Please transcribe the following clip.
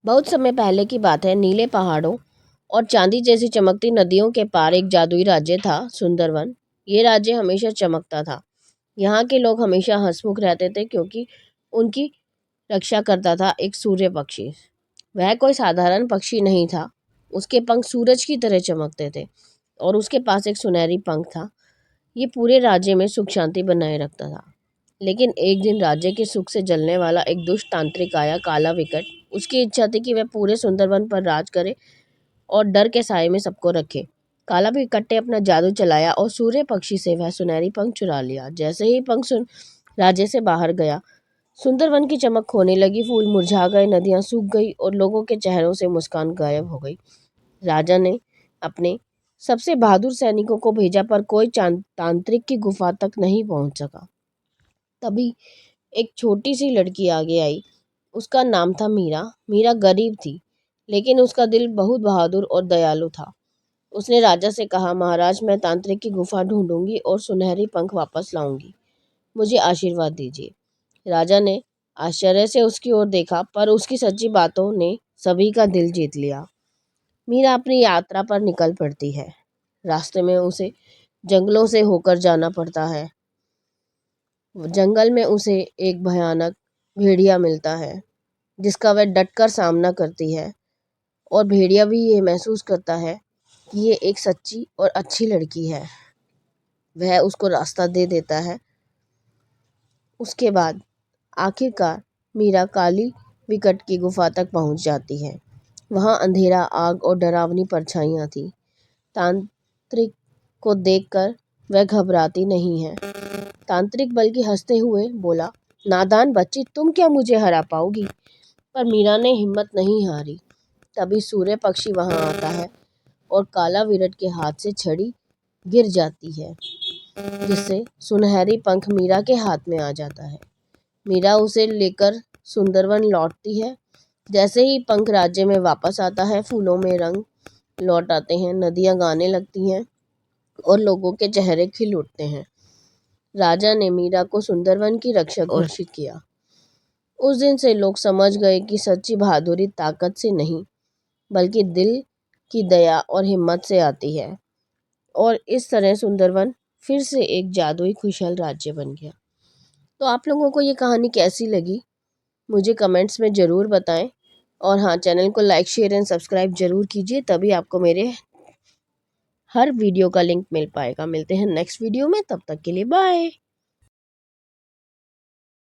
बहुत समय पहले की बात है। नीले पहाड़ों और चांदी जैसी चमकती नदियों के पार एक जादुई राज्य था, सुंदरवन। ये राज्य हमेशा चमकता था। यहाँ के लोग हमेशा हंसमुख रहते थे क्योंकि उनकी रक्षा करता था एक सूर्य पक्षी। वह कोई साधारण पक्षी नहीं था। उसके पंख सूरज की तरह चमकते थे और उसके पास एक सुनहरी पंख था। ये पूरे राज्य में सुख शांति बनाए रखता था। लेकिन एक दिन राज्य के सुख से जलने वाला एक दुष्ट तांत्रिक आया, काला विकट। उसकी इच्छा थी कि वह पूरे सुंदरवन पर राज करे और डर के साए में सबको रखे। काला विकट ने अपना जादू चलाया और सूर्य पक्षी से वह सुनहरी पंख चुरा लिया। जैसे ही पंख राज्य से बाहर गया, सुंदरवन की चमक खोने लगी। फूल मुरझा गए, नदियां सूख गई और लोगों के चेहरों से मुस्कान गायब हो गई। राजा ने अपने सबसे बहादुर सैनिकों को भेजा, पर कोई तांत्रिक की गुफा तक नहीं पहुंच सका। तभी एक छोटी सी लड़की आगे आई। उसका नाम था मीरा। मीरा गरीब थी, लेकिन उसका दिल बहुत बहादुर और दयालु था। उसने राजा से कहा, महाराज, मैं तांत्रिक की गुफा ढूंढूंगी और सुनहरी पंख वापस लाऊंगी। मुझे आशीर्वाद दीजिए। राजा ने आश्चर्य से उसकी ओर देखा, पर उसकी सच्ची बातों ने सभी का दिल जीत लिया। मीरा अपनी यात्रा पर निकल पड़ती है। रास्ते में उसे जंगलों से होकर जाना पड़ता है। जंगल में उसे एक भयानक भेड़िया मिलता है, जिसका वह डटकर सामना करती है। और भेड़िया भी ये महसूस करता है कि ये एक सच्ची और अच्छी लड़की है। वह उसको रास्ता दे देता है। उसके बाद आखिरकार मीरा काली विकट की गुफा तक पहुंच जाती है। वहां अंधेरा, आग और डरावनी परछाइयां थी। तांत्रिक को देखकर वह घबराती नहीं है। तांत्रिक बल्कि हंसते हुए बोला, नादान बच्ची, तुम क्या मुझे हरा पाओगी? पर मीरा ने हिम्मत नहीं हारी। तभी सूर्य पक्षी वहां आता है और काला विरट के हाथ से छड़ी गिर जाती है, जिससे सुनहरी पंख मीरा के हाथ में आ जाता है। मीरा उसे लेकर सुंदरवन लौटती है। जैसे ही पंख राज्य में वापस आता है, फूलों में रंग लौट आते हैं, नदियां गाने लगती हैं और लोगों के चेहरे खिल उठते हैं। राजा ने मीरा को सुंदरवन की रक्षा घोषित किया। उस दिन से लोग समझ गए कि सच्ची बहादुरी ताकत से नहीं, बल्कि दिल की दया और हिम्मत से आती है। और इस तरह सुंदरवन फिर से एक जादुई खुशहाल राज्य बन गया। तो आप लोगों को ये कहानी कैसी लगी, मुझे कमेंट्स में ज़रूर बताएं। और हाँ, चैनल को लाइक, शेयर एंड सब्सक्राइब ज़रूर कीजिए, तभी आपको मेरे हर वीडियो का लिंक मिल पाएगा। मिलते हैं नेक्स्ट वीडियो में, तब तक के लिए बाय।